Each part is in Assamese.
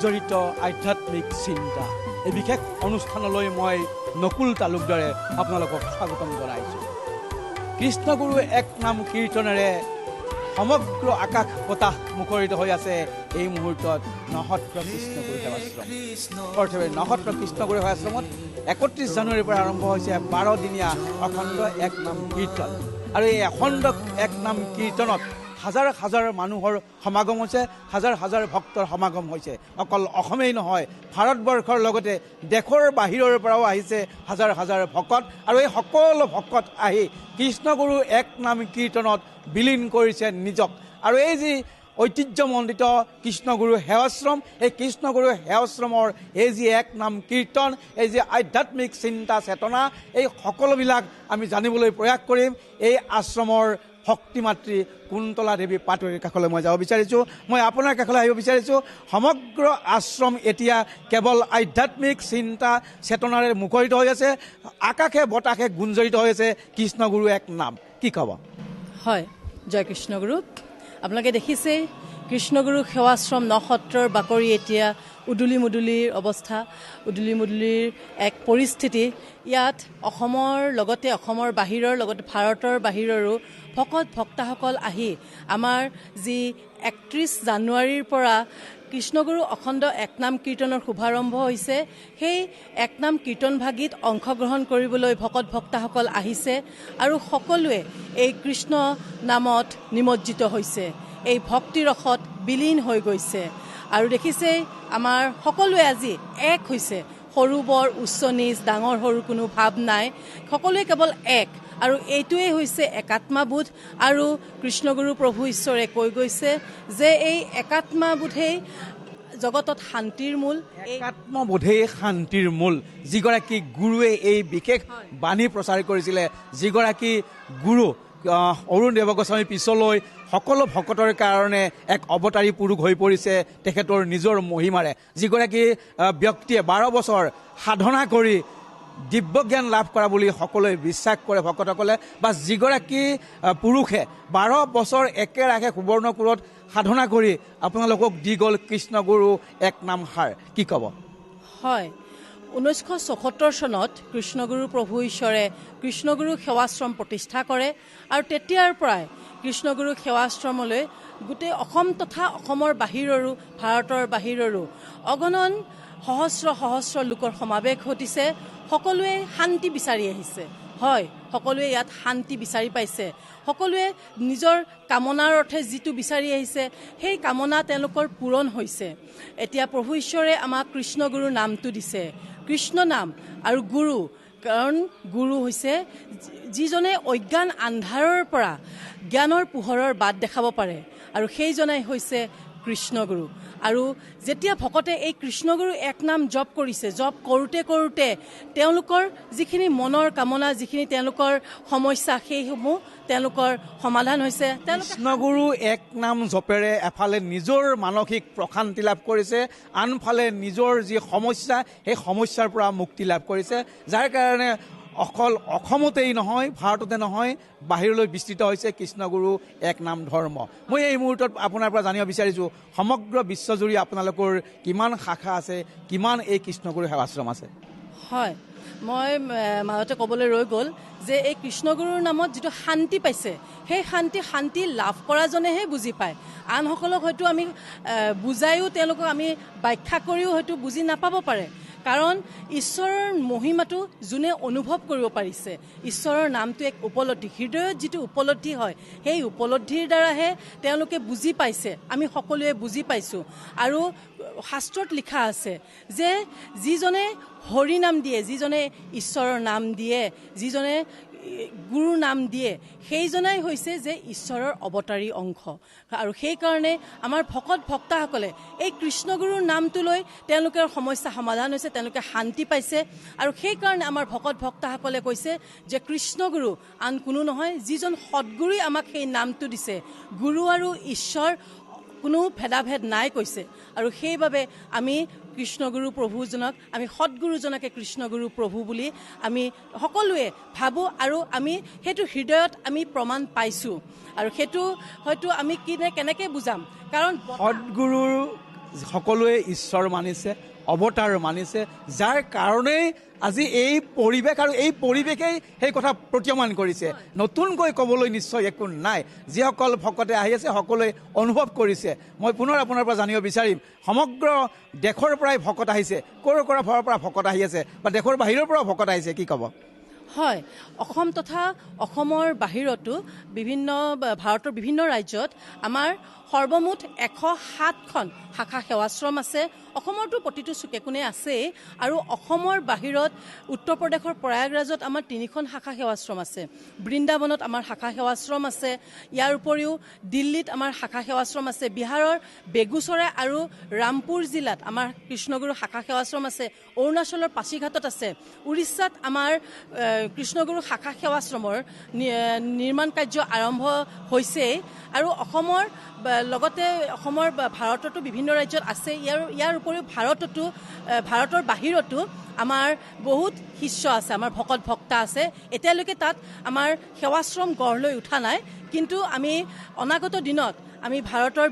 জড়িত আধ্যাত্মিক চিন্তা এই বিশেষ অনুষ্ঠানলৈ মই নকুল তালুকদাৰে আপোনালোকক স্বাগতম জনাইছোঁ। কৃষ্ণগুৰু এক নাম কীৰ্তনেৰে সমগ্ৰ আকাশ বতাহ মুখৰিত হৈ আছে এই মুহূৰ্তত নহত্ৰ কৃষ্ণগুৰু সেৱাশ্ৰম। অৰ্থাৎ নহত্ৰ কৃষ্ণগুৰু সেৱাশ্ৰমত 31 জানুৱাৰীৰ পৰা আৰম্ভ হৈছে 12 দিনীয়া অখণ্ড এক নাম কীৰ্তন। আৰু এই অখণ্ড এক নাম কীৰ্তনত হাজাৰ হাজাৰ মানুহৰ সমাগম হৈছে, হাজাৰ হাজাৰ ভক্তৰ সমাগম হৈছে। অকল অসমেই নহয়, ভাৰতবৰ্ষৰ লগতে দেশৰ বাহিৰৰ পৰাও আহিছে হাজাৰ হাজাৰ ভকত। আৰু এই সকলো ভকত আহি কৃষ্ণগুৰু এক নাম কীৰ্তনত বিলীন কৰিছে নিজক। আৰু এই যি ঐতিহ্যমণ্ডিত কৃষ্ণগুৰু সেৱাশ্ৰম, এই কৃষ্ণগুৰু সেৱাশ্ৰমৰ এই যি এক নাম কীৰ্তন, এই যি আধ্যাত্মিক চিন্তা চেতনা, এই সকলোবিলাক আমি জানিবলৈ প্ৰয়াস কৰিম। এই আশ্ৰমৰ ভক্তিমাতৃ কুন্তলা দেৱী পাটোৱাৰীৰ কাষলৈ মই যাব বিচাৰিছোঁ। মই আপোনাৰ কাষলৈ আহিব বিচাৰিছোঁ। সমগ্ৰ আশ্ৰম এতিয়া কেৱল আধ্যাত্মিক চিন্তা চেতনাৰে মুখৰিত হৈ আছে, আকাশে বতাহে গুঞ্জৰিত হৈ আছে কৃষ্ণগুৰু এক নাম। কি ক'ব? হয়, জয় কৃষ্ণগুৰু। আপোনালোকে দেখিছে কৃষ্ণগুৰু সেৱাশ্ৰম নসত্ৰৰ বাকৰি এতিয়া উদুলি মুদুলিৰ অৱস্থা, উদুলি মুদুলিৰ এক পৰিস্থিতি। ইয়াত অসমৰ লগতে অসমৰ বাহিৰৰ লগতে ভাৰতৰ বাহিৰৰো ভকত ভক্তাসকল আহি আমাৰ যি 31 জানুৱাৰীৰ পৰা কৃষ্ণগুৰু অখণ্ড একনাম কীৰ্তনৰ শুভাৰম্ভ হৈছে, সেই একনাম কীৰ্তনভাগীত অংশগ্ৰহণ কৰিবলৈ ভকত ভক্তাসকল আহিছে আৰু সকলোৱে এই কৃষ্ণ নামত নিমজ্জিত হৈছে, এই ভক্তিৰসত বিলীন হৈ গৈছে। আৰু দেখিছে আমাৰ সকলোৱে আজি এক হৈছে, সৰু বৰ উচ্চ নিচ ডাঙৰ সৰু কোনো ভাৱ নাই, সকলোৱে কেৱল এক। আৰু এইটোৱেই হৈছে একাত্মাবোধ। আৰু কৃষ্ণগুৰু প্ৰভু ঈশ্বৰে কৈ গৈছে যে এই একাত্মাবোধেই জগতত শান্তিৰ মূল, একাত্মবোধেই শান্তিৰ মূল। যিগৰাকী গুৰুৱে এই বিশেষ বাণী প্ৰচাৰ কৰিছিলে, যিগৰাকী গুৰু অৰুণ দেৱ গোস্বামী পিছলৈ সকলো ভকতৰ কাৰণে এক অৱতাৰী পুৰুষ হৈ পৰিছে তেখেতৰ নিজৰ মহিমাৰে। যিগৰাকী ব্যক্তিয়ে 12 বছৰ সাধনা কৰি দিব্যজ্ঞান লাভ কৰা বুলি সকলোৱে বিশ্বাস কৰে ভকতসকলে, বা যিগৰাকী পুৰুষে 12 বছৰ একেৰাহে সুবৰ্ণপুৰত সাধনা কৰি আপোনালোকক দি গ'ল কৃষ্ণগুৰু এক নাম সাৰ। কি ক'ব? হয়, 1974 চনত কৃষ্ণগুৰু প্ৰভু ঈশ্বৰে কৃষ্ণগুৰু সেৱাশ্ৰম প্ৰতিষ্ঠা কৰে আৰু তেতিয়াৰ পৰাই কৃষ্ণগুৰু সেৱাশ্ৰমলৈ গোটেই অসম তথা অসমৰ বাহিৰৰো ভাৰতৰ বাহিৰৰো অগণন সহস্ৰ সহস্ৰ লোকৰ সমাৱেশ ঘটিছে। সকলোৱে শান্তি বিচাৰি আহিছে। হয়, সকলোৱে ইয়াত শান্তি বিচাৰি পাইছে। সকলোৱে নিজৰ কামনাৰ অৰ্থে যিটো বিচাৰি আহিছে সেই কামনা তেওঁলোকৰ পূৰণ হৈছে। এতিয়া প্ৰভু ঈশ্বৰে আমাক কৃষ্ণগুৰুৰ নামটো দিছে, কৃষ্ণ নাম আৰু গুৰু। কাৰণ গুৰু হৈছে যিজনে অজ্ঞান আন্ধাৰৰ পৰা জ্ঞানৰ পোহৰৰ বাট দেখাব পাৰে, আৰু সেইজনাই হৈছে কৃষ্ণগুৰু। আৰু যেতিয়া ভকতে এই কৃষ্ণগুৰু এক নাম জপ কৰিছে, জপ কৰোঁতে কৰোঁতে তেওঁলোকৰ যিখিনি মনৰ কামনা, যিখিনি তেওঁলোকৰ সমস্যা, সেইসমূহ তেওঁলোকৰ সমাধান হৈছে। কৃষ্ণগুৰু এক নাম জপেৰে এফালে নিজৰ মানসিক প্ৰশান্তি লাভ কৰিছে, আনফালে নিজৰ যি সমস্যা সেই সমস্যাৰ পৰা মুক্তি লাভ কৰিছে, যাৰ কাৰণে অকল অসমতেই নহয়, ভাৰততে নহয়, বাহিৰলৈ বিস্তৃত হৈছে কৃষ্ণগুৰু এক নাম ধৰ্ম। মই এই মুহূৰ্তত আপোনাৰ পৰা জানিব বিচাৰিছোঁ, সমগ্ৰ বিশ্বজুৰি আপোনালোকৰ কিমান শাখা আছে, কিমান এই কৃষ্ণগুৰু সেৱাশ্ৰম আছে? হয়, মই মাজতে ক'বলৈ ৰৈ গ'ল যে এই কৃষ্ণগুৰুৰ নামত যিটো শান্তি পাইছে, সেই শান্তি লাভ কৰাজনেহে বুজি পায়। আনসকলক হয়তো আমি বুজায়ো, তেওঁলোকক আমি ব্যাখ্যা কৰিও হয়তো বুজি নাপাব পাৰে। কাৰণ ঈশ্বৰৰ মহিমাটো যোনে অনুভৱ কৰিব পাৰিছে, ঈশ্বৰৰ নামটো এক উপলব্ধি, হৃদয়ত যিটো উপলব্ধি হয়, সেই উপলব্ধিৰ দ্বাৰাহে তেওঁলোকে বুজি পাইছে, আমি সকলোৱে বুজি পাইছোঁ। আৰু শাস্ত্ৰত লিখা আছে যে যিজনে হৰি নাম দিয়ে, যিজনে ঈশ্বৰৰ নাম দিয়ে, যিজনে গুৰুৰ নাম দিয়ে, সেইজনাই হৈছে যে ঈশ্বৰৰ অৱতাৰী অংশ। আৰু সেইকাৰণে আমাৰ ভকত ভক্তাসকলে এই কৃষ্ণগুৰুৰ নামটো লৈ তেওঁলোকৰ সমস্যা সমাধান হৈছে, তেওঁলোকে শান্তি পাইছে। আৰু সেইকাৰণে আমাৰ ভকত ভক্তাসকলে কৈছে যে কৃষ্ণগুৰু আন কোনো নহয়, যিজন সদগুৰুই আমাক সেই নামটো দিছে। গুৰু আৰু ঈশ্বৰ কোনো ভেদাভেদ নাই কৈছে। আৰু সেইবাবে আমি কৃষ্ণগুৰু প্ৰভুজনক, আমি সদগুৰুজনকে কৃষ্ণগুৰু প্ৰভু বুলি আমি সকলোৱে ভাবোঁ, আৰু আমি সেইটো হৃদয়ত আমি প্ৰমাণ পাইছোঁ। আৰু সেইটো হয়তো আমি কেনেকৈ বুজাম, কাৰণ সদগুৰুৰ সকলোৱে ঈশ্বৰ মানিছে, অৱতাৰ মানিছে, যাৰ কাৰণেই আজি এই পৰিৱেশ আৰু এই পৰিৱেশেই সেই কথা প্ৰতীয়মান কৰিছে। নতুনকৈ ক'বলৈ নিশ্চয় একো নাই। যিসকল ভকতে আহি আছে সকলোৱে অনুভৱ কৰিছে। মই পুনৰ আপোনাৰ পৰা জানিব বিচাৰিম, সমগ্ৰ দেশৰ পৰাই ভকত আহিছে, ক'ৰ পৰা ভকত আহি আছে বা দেশৰ বাহিৰৰ পৰাও ভকত আহিছে, কি ক'ব? হয়, অসম তথা অসমৰ বাহিৰতো ভাৰতৰ বিভিন্ন ৰাজ্যত আমাৰ সৰ্বমুঠ 107খন শাখা সেৱাশ্ৰম আছে। অসমৰতো প্ৰতিটো চুকে কোণে আছেই, আৰু অসমৰ বাহিৰত উত্তৰ প্ৰদেশৰ প্ৰয়াগৰাজত আমাৰ 3খন শাখা সেৱাশ্ৰম আছে। বৃন্দাবনত আমাৰ শাখা সেৱাশ্ৰম আছে। ইয়াৰ উপৰিও দিল্লীত আমাৰ শাখা সেৱাশ্ৰম আছে। বিহাৰৰ বেগুচৰাই আৰু ৰামপুৰ জিলাত আমাৰ কৃষ্ণগুৰু শাখা সেৱাশ্ৰম আছে। অৰুণাচলৰ পাছিঘাটত আছে। উৰিষ্যাত আমাৰ কৃষ্ণগুৰু শাখা সেৱাশ্ৰমৰ নিৰ্মাণ কাৰ্য আৰম্ভ হৈছেই, আৰু লগতে অসমৰ ভাৰততো বিভিন্ন ৰাজ্যত আছে। ইয়াৰ উপৰিও ভাৰতৰ বাহিৰতো আমাৰ বহুত শিষ্য আছে, আমাৰ ভক্তা আছে। এতিয়ালৈকে তাত আমাৰ সেৱাশ্ৰম গঢ় লৈ উঠা নাই, কিন্তু আমি অনাগত দিনত আমি ভাৰতৰ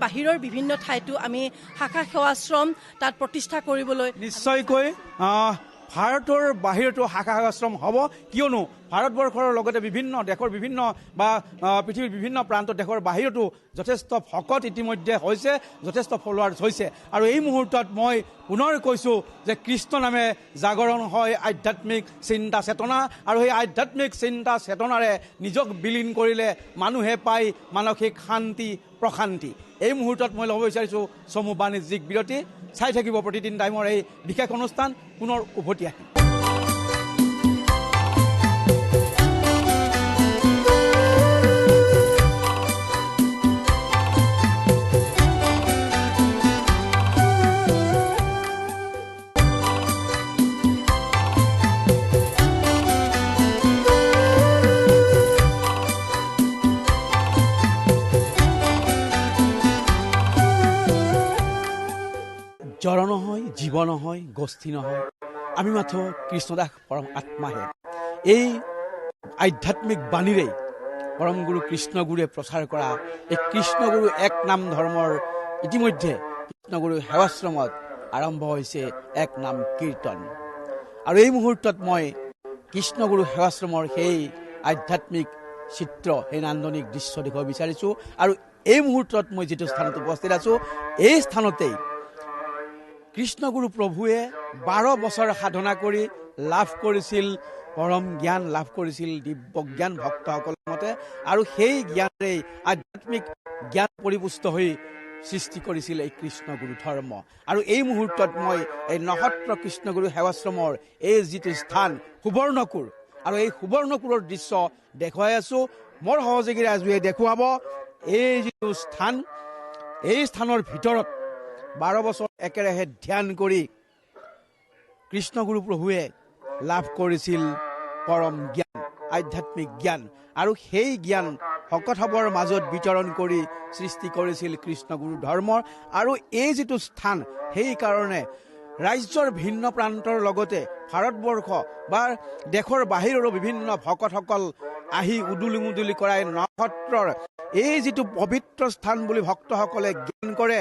বাহিৰৰ বিভিন্ন ঠাইতো আমি শাখা সেৱাশ্ৰম তাত প্ৰতিষ্ঠা কৰিবলৈ নিশ্চয়কৈ ভাৰতৰ বাহিৰতো শাখা সেৱাশ্ৰম হ'ব, কিয়নো ভাৰতবৰ্ষৰ লগতে দেশৰ বিভিন্ন বা পৃথিৱীৰ বিভিন্ন প্ৰান্তত দেশৰ বাহিৰতো যথেষ্ট ভকত ইতিমধ্যে হৈছে, যথেষ্ট ফলোৱাৰ্ছ হৈছে। আৰু এই মুহূৰ্তত মই পুনৰ কৈছোঁ যে কৃষ্ণ নামে জাগৰণ হয় আধ্যাত্মিক চিন্তা চেতনা, আৰু সেই আধ্যাত্মিক চিন্তা চেতনাৰে নিজক বিলীন কৰিলে মানুহে পায় মানসিক শান্তি প্ৰশান্তি। এই মুহূৰ্তত মই ল'ব বিচাৰিছোঁ চমু বাণিজ্যিক বিৰতি। চাই থাকিব প্ৰতিদিন টাইমৰ এই বিশেষ অনুষ্ঠান, পুনৰ উভতি আহিম। জড় নহয়, জীৱ নহয়, গোষ্ঠী নহয়, আমি মাথো কৃষ্ণদাস পৰম আত্মাহে। এই আধ্যাত্মিক বাণীৰে পৰমগুৰু কৃষ্ণগুৰুৱে প্ৰচাৰ কৰা এই কৃষ্ণগুৰু এক নাম ধৰ্মৰ ইতিমধ্যে কৃষ্ণগুৰু সেৱাশ্ৰমত আৰম্ভ হৈছে এক নাম কীৰ্তন। আৰু এই মুহূৰ্তত মই কৃষ্ণগুৰু সেৱাশ্ৰমৰ সেই আধ্যাত্মিক চিত্ৰ, সেই নান্দনিক দৃশ্য দেখুৱাব বিচাৰিছোঁ। আৰু এই মুহূৰ্তত মই যিটো স্থানত উপস্থিত আছোঁ, এই স্থানতেই কৃষ্ণগুৰু প্ৰভুৱে 12 বছৰ সাধনা কৰি লাভ কৰিছিল পৰম জ্ঞান, লাভ কৰিছিল দিব্য জ্ঞান ভক্তসকলৰ মতে, আৰু সেই জ্ঞানেৰেই আধ্যাত্মিক জ্ঞান পৰিপুষ্ট হৈ সৃষ্টি কৰিছিল এই কৃষ্ণগুৰু ধৰ্ম। আৰু এই মুহূৰ্তত মই এই নসত্ৰ কৃষ্ণগুৰু সেৱাশ্ৰমৰ এই যিটো স্থান সুবৰ্ণকুৰ, আৰু এই সুবৰ্ণকুৰৰ দৃশ্য দেখুৱাই আছোঁ। মোৰ সহযোগী ৰাজুৱে দেখুৱাব এই যিটো স্থান, এই স্থানৰ ভিতৰত 12 বছৰ একেৰাহে ধ্যান কৰি কৃষ্ণগুৰু প্ৰভুৱে লাভ কৰিছিল পৰম জ্ঞান, আধ্যাত্মিক জ্ঞান, আৰু সেই জ্ঞান ভকতসৱৰ মাজত বিতৰণ কৰি সৃষ্টি কৰিছিল কৃষ্ণগুৰু ধৰ্মৰ। আৰু এই যিটো স্থান, সেইকাৰণে ৰাজ্যৰ ভিন্ন প্ৰান্তৰ লগতে ভাৰতবৰ্ষ বা দেশৰ বাহিৰৰো বিভিন্ন ভকতসকল আহি উদুলি মুদুলি কৰাই নসত্ৰৰ এই যিটো পবিত্ৰ স্থান বুলি ভক্তসকলে জ্ঞান কৰে,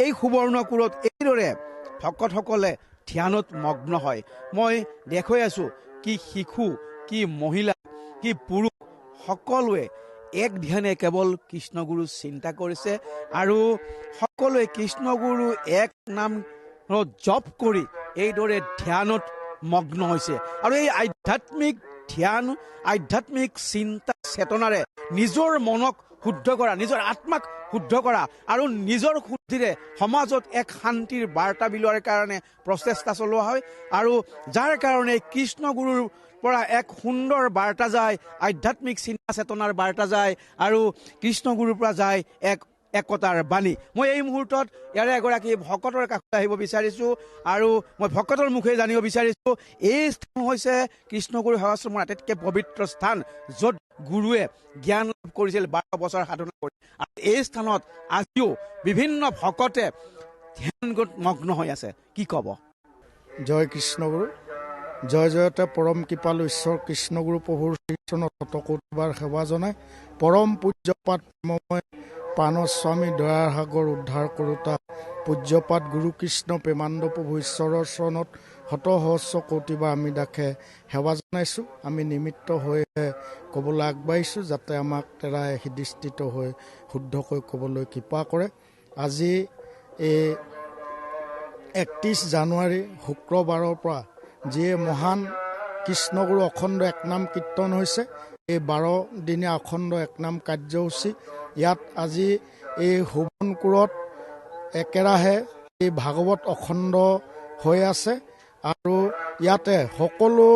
এই সুবৰ্ণকুৰত এইদৰে ভকতসকলে ধ্যানত মগ্ন হয়। মই দেখুৱাই আছোঁ কি শিশু, কি মহিলা, কি পুৰুষ, সকলোৱে এক ধ্যানে কেৱল কৃষ্ণগুৰু চিন্তা কৰিছে, আৰু সকলোৱে কৃষ্ণগুৰু এক নাম জপ কৰি এইদৰে ধ্যানত মগ্ন হৈছে। আৰু এই আধ্যাত্মিক ধ্যান, আধ্যাত্মিক চিন্তা চেতনাৰে নিজৰ মনক শুদ্ধ কৰা, নিজৰ আত্মাক শুদ্ধ কৰা, আৰু নিজৰ শুদ্ধিৰে সমাজত এক শান্তিৰ বাৰ্তা বিলোৱাৰ কাৰণে প্ৰচেষ্টা চলোৱা হয়। আৰু যাৰ কাৰণে কৃষ্ণগুৰুৰ পৰা এক সুন্দৰ বাৰ্তা যায়, আধ্যাত্মিক চিন্তা চেতনাৰ বাৰ্তা যায়, আৰু কৃষ্ণগুৰুৰ পৰা যায় এক একতাৰ বাণী। মই এই মুহূৰ্তত ইয়াৰে এগৰাকী ভকতৰ কাষত আহিব বিচাৰিছোঁ, আৰু মই ভকতৰ মুখে জানিব বিচাৰিছোঁ এই স্থান হৈছে কৃষ্ণগুৰু সেৱাশ্ৰমৰ আটাইতকৈ পবিত্ৰ স্থান, য'ত গুৰুৱে জ্ঞান লাভ কৰিছিল 12 বছৰ সাধনা কৰি। আৰু এই স্থানত আজিও বিভিন্ন ভকতে ধ্যানত মগ্ন হৈ আছে, কি ক'ব? জয় কৃষ্ণগুৰু, জয় জয়তে পৰম কৃপালু ঈশ্বৰ কৃষ্ণগুৰু প্ৰভুৰ শ্ৰীচৰণত শতকোটিবাৰ সেৱা জনাই পৰম পূজ্যপাত পাণস্বামী দয়াৰ সাগৰ উদ্ধাৰ কৰোতা পূজ্যপাত গুৰুকৃষ্ণ প্ৰেমানন্দ প্ৰভু ঈশ্বৰৰ চৰণত শত সহস্ৰ কৌটিবা আমি দাসে সেৱা জনাইছোঁ। আমি নিমিত্ত হৈহে ক'বলৈ আগবাঢ়িছোঁ, যাতে আমাক তেৰাই হৃদিস্থিত হৈ শুদ্ধকৈ ক'বলৈ কৃপা কৰে। আজি এই 31 জানুৱাৰী শুক্ৰবাৰৰ পৰা যিয়ে মহান কৃষ্ণগুৰু অখণ্ড একনাম কীৰ্তন হৈছে, এই 12 দিনীয়া অখণ্ড একনাম কাৰ্যসূচী ইয়াত আজি এই সুবনপুৰত একেৰাহে এই ভাগৱত অখণ্ড হৈ আছে। আৰু ইয়াতে সকলো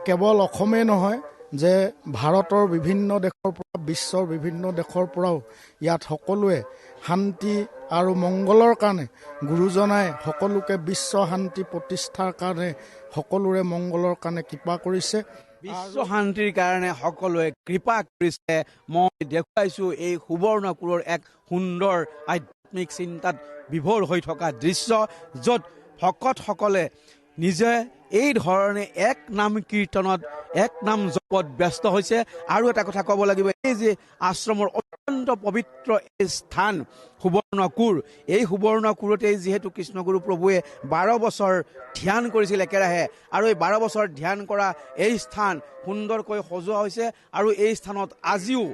কেৱল অসমেই নহয় যে ভাৰতৰ বিভিন্ন দেশৰ পৰা, বিশ্বৰ বিভিন্ন দেশৰ পৰাও ইয়াত সকলোৱে শান্তি আৰু মংগলৰ কাৰণে গুৰুজনাই সকলোকে বিশ্ব শান্তি প্ৰতিষ্ঠাৰ কাৰণে সকলোৰে মংগলৰ কাৰণে কৃপা কৰিছে। বিশ্ব শান্তিৰ কাৰণে সকলোৱে কৃপা কৰিছে। মই দেখুৱাইছোঁ এই সুবৰ্ণপুৰৰ এক সুন্দৰ আধ্যাত্মিক চিন্তাত বিভোৰ হৈ থকা দৃশ্য, য'ত ভকতসকলে নিজে এই ধৰণে এক নাম কীৰ্তনত, এক নাম জপত ব্যস্ত হৈছে। আৰু এটা কথা ক'ব লাগিব, এই যে আশ্ৰমৰ অত্যন্ত পবিত্ৰ এই স্থান সুবৰ্ণকুৰ, এই সুবৰ্ণকুৰতেই যিহেতু কৃষ্ণগুৰু প্ৰভুৱে 12 বছৰ ধ্যান কৰিছিল একেৰাহে, আৰু এই 12 বছৰ ধ্যান কৰা এই স্থান সুন্দৰকৈ সজোৱা হৈছে। আৰু এই স্থানত আজিও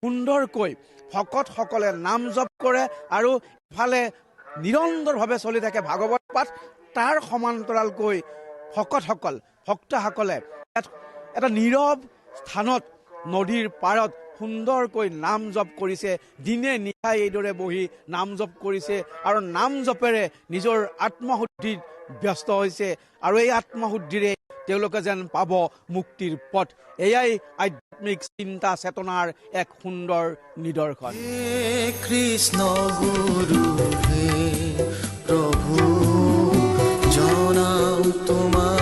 সুন্দৰকৈ ভকতসকলে নাম জপ কৰে আৰু ইফালে নিৰন্তৰভাৱে চলি থাকে ভাগৱত পাঠ। তাৰ সমান্তৰালকৈ ভক্তসকলে এটা নীৰৱ স্থানত নদীৰ পাৰত সুন্দৰকৈ নাম জপ কৰিছে, দিনে নিশাই এইদৰে বহি নাম জপ কৰিছে আৰু নাম জপেৰে নিজৰ আত্মশুদ্ধিত ব্যস্ত হৈছে। আৰু এই আত্মশুদ্ধিৰে তেওঁলোকে যেন পাব মুক্তিৰ পথ। এয়াই আধ্যাত্মিক চিন্তা চেতনাৰ এক সুন্দৰ নিদৰ্শন। কৃষ্ণ গুৰু হে প্ৰভু জনাও তোমাক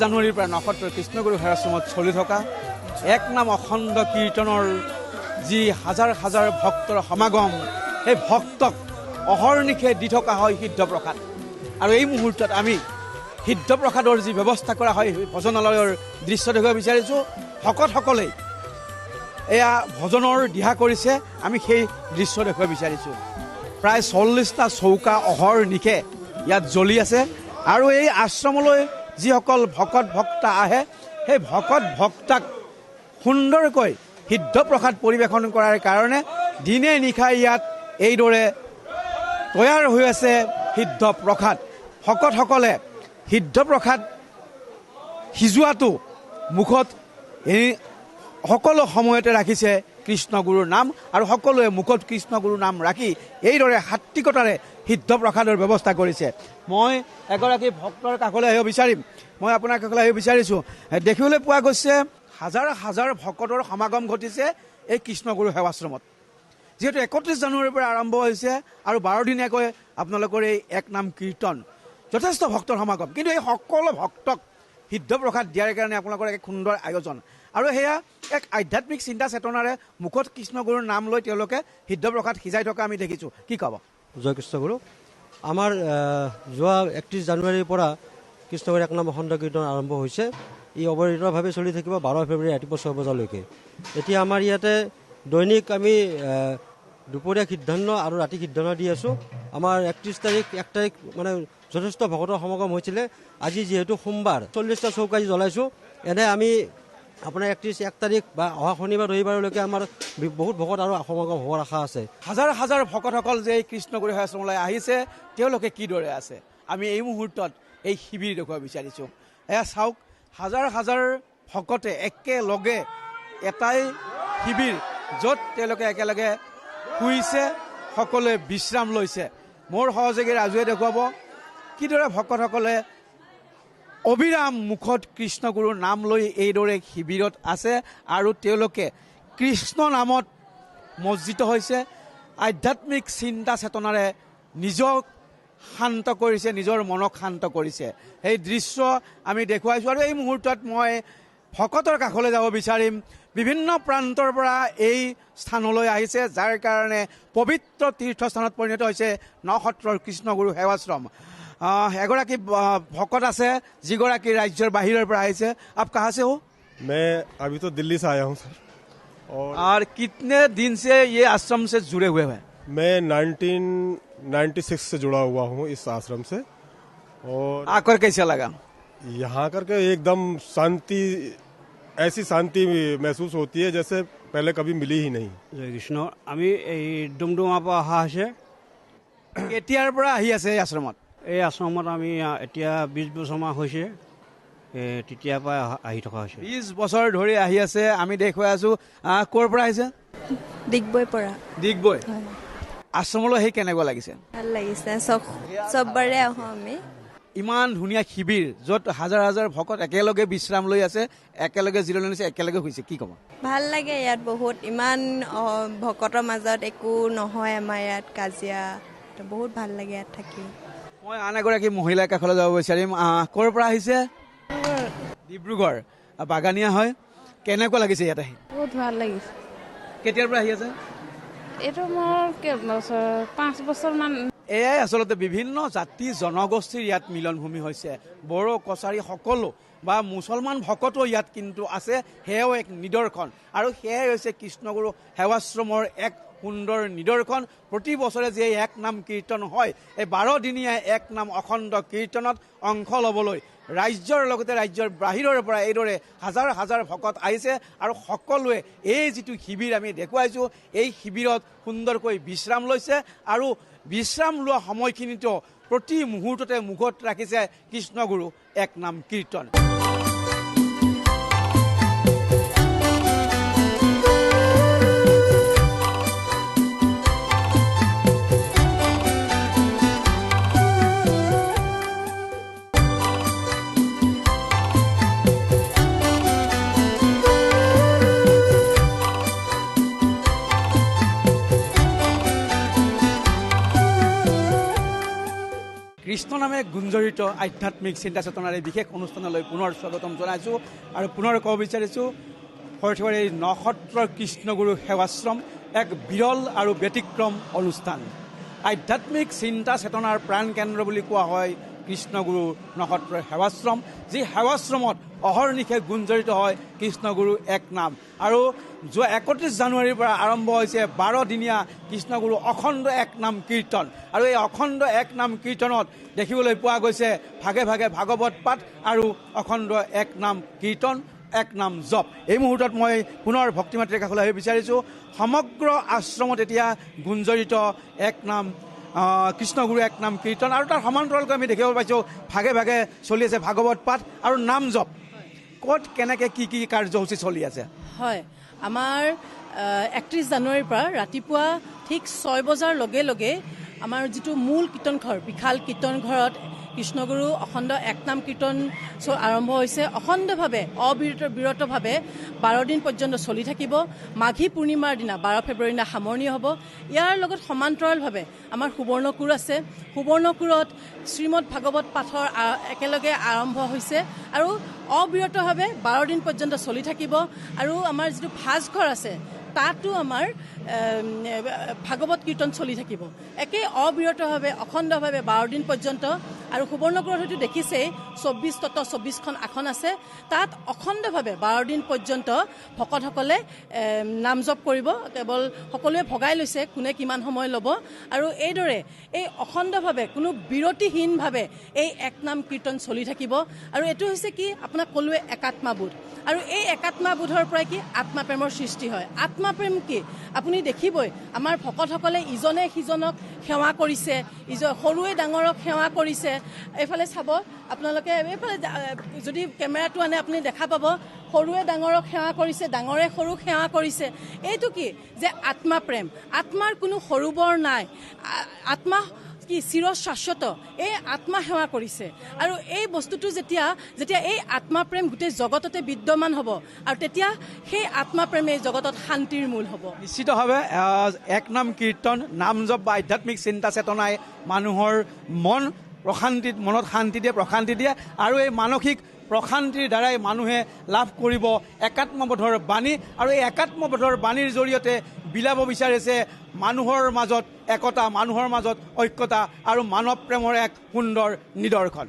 জানুৱাৰীৰ পৰা নক্ষত্ৰ কৃষ্ণগুৰু সেৱাশ্ৰমত চলি থকা এক নাম অখণ্ড কীৰ্তনৰ যি হাজাৰ হাজাৰ ভক্তৰ সমাগম, সেই ভক্তক অহৰ্নিশে দি থকা হয় সিদ্ধপ্ৰসাদ। আৰু এই মুহূৰ্তত আমি সিদ্ধপ্ৰসাদৰ যি ব্যৱস্থা কৰা হয় ভজনালয়ৰ দৃশ্য দেখুৱাব বিচাৰিছোঁ। ভকতসকলে এয়া ভজনৰ দিহা কৰিছে, আমি সেই দৃশ্য দেখুৱাব বিচাৰিছোঁ। প্ৰায় 40টা চৌকা অহৰ্নিশে ইয়াত জ্বলি আছে। আৰু এই আশ্ৰমলৈ যিসকল ভক্তা আহে, সেই ভক্তাক সুন্দৰকৈ সিদ্ধপ্ৰসাদ পৰিৱেশন কৰাৰ কাৰণে দিনে নিশাই ইয়াত এইদৰে তৈয়াৰ হৈ আছে সিদ্ধপ্ৰসাদ। ভকতসকলে সিদ্ধপ্ৰসাদ সিজোৱাটো মুখত এই সকলো সময়তে ৰাখিছে কৃষ্ণগুৰুৰ নাম, আৰু সকলোৱে মুখত কৃষ্ণগুৰুৰ নাম ৰাখি এইদৰে সাত্বিকতাৰে সিদ্ধপ্ৰসাদৰ ব্যৱস্থা কৰিছে। মই এগৰাকী ভক্তৰ কাষলৈ আহিব বিচাৰিম, মই আপোনাৰ কাষলৈ আহিব বিচাৰিছোঁ। দেখিবলৈ পোৱা গৈছে হাজাৰ হাজাৰ ভকতৰ সমাগম ঘটিছে এই কৃষ্ণগুৰু সেৱাশ্ৰমত। যিহেতু 31 জানুৱাৰীৰ পৰা আৰম্ভ হৈছে আৰু 12 দিনীয়াকৈ আপোনালোকৰ এই এক নাম কীৰ্তন, যথেষ্ট ভক্তৰ সমাগম। কিন্তু এই সকলো ভক্তক সিদ্ধপ্ৰসাদ দিয়াৰ কাৰণে আপোনালোকৰ এক সুন্দৰ আয়োজন, আৰু সেয়া এক আধ্যাত্মিক চিন্তা চেতনাৰে মুখত কৃষ্ণগুৰুৰ নাম লৈ তেওঁলোকে সিদ্ধপ্ৰসাদ সিজাই থকা আমি দেখিছোঁ। কি ক'ব? জয় কৃষ্ণগুৰু। আমাৰ যোৱা 31 জানুৱাৰীৰ পৰা কৃষ্ণগুৰু এক নাম অখণ্ড কীৰ্তন আৰম্ভ হৈছে। ই অৱৰিতভাৱে চলি থাকিব 12 ফেব্ৰুৱাৰী ৰাতিপুৱা 6 বজালৈকে। এতিয়া আমাৰ ইয়াতে দৈনিক আমি দুপৰীয়া সিদ্ধান্ন আৰু ৰাতি সিদ্ধান্ন দি আছোঁ। আমাৰ 31 তাৰিখ মানে যথেষ্ট ভকতৰ সমাগম হৈছিলে। আজি যিহেতু সোমবাৰ 40টা চৌকা জ্বলাইছোঁ। এনে আমি আপোনাৰ 1 তাৰিখ বা অহা শনিবাৰ ৰবিবাৰলৈকে আমাৰ বহুত ভকত আৰু সমাগম হোৱাৰ আশা আছে। হাজাৰ হাজাৰ ভকতসকল যে এই কৃষ্ণগুৰু সেৱাশ্ৰমলৈ আহিছে, তেওঁলোকে কিদৰে আছে আমি এই মুহূৰ্তত এই শিবিৰ দেখুৱাব বিচাৰিছোঁ। এয়া চাওক, হাজাৰ হাজাৰ ভকতে একেলগে এটাই শিবিৰ, য'ত তেওঁলোকে একেলগে শুইছে, সকলোৱে বিশ্ৰাম লৈছে। মোৰ সহযোগী ৰাজুৱে দেখুৱাব কিদৰে ভকতসকলে অবিৰাম মুখত কৃষ্ণগুৰুৰ নাম লৈ এইদৰে শিবিৰত আছে আৰু তেওঁলোকে কৃষ্ণ নামত মজ্জিত হৈছে, আধ্যাত্মিক চিন্তা চেতনাৰে নিজক শান্ত কৰিছে, নিজৰ মনক শান্ত কৰিছে। সেই দৃশ্য আমি দেখুৱাইছোঁ। আৰু এই মুহূৰ্তত মই ভকতৰ কাষলৈ যাব বিচাৰিম। বিভিন্ন প্ৰান্তৰ পৰা এই স্থানলৈ আহিছে, যাৰ কাৰণে পবিত্ৰ তীৰ্থস্থানত পৰিণত হৈছে নসত্ৰৰ কৃষ্ণগুৰু সেৱাশ্ৰম। এগৰাকী ভকত আছে যিগৰাকী ৰাজ্যৰ বাহিৰৰ পৰা আহিছে। আপ কাহা से हो? मैं अभी तो दिल्ली से आया हूँ सर, और कितने दिन से ये आश्रम से जुड़े हुए हैं? मैं 1996 से जुड़ा हुआ हूँ इस आश्रम से। और आकर कैसा लगा? यहाँ करके एकदम शांति, ऐसी शांति महसूस होती है जैसे पहले कभी मिली ही नहीं। জয় কৃষ্ণ। আমি এই ডুমডুমাৰ পৰা অহা হৈছে। কেতিয়াৰ পৰা আহি আছে এই আশ্ৰমত? এই আশ্ৰমত আমি এতিয়া 20 বছৰমান হৈছে, তেতিয়াৰ পৰা আহি থকা হৈছে। 20 বছৰ ধৰি আহি আছে। আমি দেখুৱাই আছো। ক'ৰ পৰা আহিছে? ডিগবৈ পৰা। ডিগবৈ। আশ্ৰমলৈ আহি কেনেকুৱা লাগিছে? ভাল লাগিছে, চববাৰে আহোঁ আমি। ইমান ধুনীয়া শিবিৰ, য'ত হাজাৰ হাজাৰ ভকত একেলগে বিশ্ৰাম লৈ আছে, একেলগে জিৰণি লৈছে, একেলগে হৈছে, কি ক'ব? ভাল লাগে ইয়াত বহুত, ইমান ভকতৰ মাজত একো নহয় আমাৰ ইয়াত কাজিয়া, বহুত ভাল লাগে ইয়াত থাকি। মই আন এগৰাকী মহিলাৰ কাষলৈ যাব বিচাৰিম। ক'ৰ পৰা আহিছে? ডিব্ৰুগড়। বাগানীয়া হয়। কেনেকুৱা লাগিছে ইয়াত আহি? বহুত ভাল লাগিছে। কেতিয়াৰ পৰা আহি আছে? এইটো মোৰ 5 বছৰমান। এয়াই আচলতে বিভিন্ন জাতি জনগোষ্ঠীৰ ইয়াত মিলনভূমি হৈছে। বড়ো কছাৰী সকলো বা মুছলমান ভকতো ইয়াত কিন্তু আছে, সেয়াও এক নিদৰ্শন। আৰু সেয়াই হৈছে কৃষ্ণগুৰু সেৱাশ্ৰমৰ এক সুন্দৰ নিদৰ্শন। প্ৰতি বছৰে যে এক নাম কীৰ্তন হয়, এই 12 দিনীয়া এক নাম অখণ্ড কীৰ্তনত অংশ ল'বলৈ ৰাজ্যৰ লগতে ৰাজ্যৰ বাহিৰৰ পৰা এইদৰে হাজাৰ হাজাৰ ভকত আহিছে। আৰু সকলোৱে এই যিটো শিবিৰ আমি দেখুৱাইছোঁ, এই শিবিৰত সুন্দৰকৈ বিশ্ৰাম লৈছে। আৰু বিশ্ৰাম লোৱা সময়খিনিতো প্ৰতি মুহূৰ্ততে মুখত ৰাখিছে কৃষ্ণগুৰু এক নাম কীৰ্তন। কৃষ্ণ নামে গুঞ্জৰিত আধ্যাত্মিক চিন্তা চেতনাৰ এই বিশেষ অনুষ্ঠানলৈ পুনৰ স্বাগতম জনাইছোঁ। আৰু পুনৰ ক'ব বিচাৰিছোঁ, সৰ্থেবাৰীৰ এই নসত্ৰৰ কৃষ্ণগুৰু সেৱাশ্ৰম এক বিৰল আৰু ব্যতিক্ৰম অনুষ্ঠান। আধ্যাত্মিক চিন্তা চেতনাৰ প্ৰাণকেন্দ্ৰ বুলি কোৱা হয় কৃষ্ণগুৰু নসত্ৰৰ সেৱাশ্ৰম, যি সেৱাশ্ৰমত অহৰ্নিশে গুঞ্জৰিত হয় কৃষ্ণগুৰু এক নাম। আৰু যোৱা 31 জানুৱাৰীৰ পৰা আৰম্ভ হৈছে 12 দিনীয়া কৃষ্ণগুৰু অখণ্ড এক নাম কীৰ্তন। আৰু এই অখণ্ড এক নাম কীৰ্তনত দেখিবলৈ পোৱা গৈছে ভাগে ভাগে ভাগৱত পাঠ আৰু অখণ্ড এক নাম কীৰ্তন, এক নাম জপ। এই মুহূৰ্তত মই পুনৰ ভক্তিমাতৃৰ কাষলৈ আহিব বিচাৰিছোঁ। সমগ্ৰ আশ্ৰমত এতিয়া গুঞ্জৰিত এক নাম কৃষ্ণগুৰু এক নাম কীৰ্তন, আৰু তাৰ সমান্তৰালকৈ আমি দেখিব পাইছোঁ ভাগে ভাগে চলি আছে ভাগৱত পাঠ আৰু নাম জপ। ক'ত কেনেকৈ কি কি কাৰ্যসূচী চলি আছে? হয়, আমাৰ 31 জানুৱাৰীৰ পৰা ৰাতিপুৱা ঠিক 6 বজাৰ লগে লগে আমাৰ যিটো মূল কীৰ্তন ঘৰ, বিশাল কীৰ্তন ঘৰত কৃষ্ণগুৰু অখণ্ড এক নাম কীৰ্তন আৰম্ভ হৈছে। অখণ্ডভাৱে অবিৰতভাৱে 12 দিন পৰ্যন্ত চলি থাকিব। মাঘী পূৰ্ণিমাৰ দিনা 12 ফেব্ৰুৱাৰীৰ দিনা সামৰণি হ'ব। ইয়াৰ লগত সমান্তৰালভাৱে আমাৰ সুবৰ্ণকুৰ আছে। সুবৰ্ণকুৰত শ্ৰীমদ ভাগৱত পাঠৰ একেলগে আৰম্ভ হৈছে আৰু অবিৰতভাৱে 12 দিন পৰ্যন্ত চলি থাকিব। আৰু আমাৰ যিটো ভাজঘৰ আছে, তাতো আমাৰ ভাগৱত কীৰ্তন চলি থাকিব একে অবিৰতভাৱে অখণ্ডভাৱে 12 দিন পৰ্যন্ত। আৰু সুবৰ্ণকুৰত হয়তো দেখিছেই 24খন আসন আছে, তাত অখণ্ডভাৱে 12 দিন পৰ্যন্ত ভকতসকলে নাম জপ কৰিব। কেৱল সকলোৱে ভগাই লৈছে কোনে কিমান সময় ল'ব। আৰু এইদৰে এই অখণ্ডভাৱে কোনো বিৰতিহীনভাৱে এই এক নাম কীৰ্তন চলি থাকিব। আৰু এইটো হৈছে কি, আপোনাক ক'লোৱে একাত্মাবোধ। আৰু এই একাত্মাবোধৰ পৰাই কি আত্মাপ্ৰেমৰ সৃষ্টি হয়। আত্মাপ্ৰেম কি আপুনি দেখিবই, আমাৰ ভকতসকলে ইজনে সিজনক সেৱা কৰিছে, সৰুৱে ডাঙৰক সেৱা কৰিছে। এইফালে চাব আপোনালোকে, এইফালে যদি কেমেৰাটো আনে আপুনি দেখা পাব সৰুৱে ডাঙৰক সেৱা কৰিছে, ডাঙৰে সৰুক সেৱা কৰিছে। এইটো কি যে আত্মাপ্ৰেম। আত্মাৰ কোনো সৰু বৰ নাই, আত্মা কি চিৰ শাশ্বত, এই আত্মা সেৱা কৰিছে। আৰু এই বস্তুটো যেতিয়া এই আত্মাপ্ৰেম গোটেই জগততে বিদ্যমান হ'ব, আৰু তেতিয়া সেই আত্মাপ্ৰেমে জগতত শান্তিৰ মূল হ'ব। নিশ্চিতভাৱে এক নাম কীৰ্তন, নাম জপ বা আধ্যাত্মিক চিন্তা চেতনাই মানুহৰ মনত শান্তি দিয়ে, প্ৰশান্তি দিয়ে। আৰু এই মানসিক প্ৰশান্তিৰ দ্বাৰাই মানুহে লাভ কৰিব একাত্মবোধৰ বাণী, আৰু এই একাত্মবোধৰ বাণীৰ জৰিয়তে বিলাব বিচাৰিছে মানুহৰ মাজত একতা, মানুহৰ মাজত ঐক্যতা আৰু মানৱ প্ৰেমৰ এক সুন্দৰ নিদৰ্শন।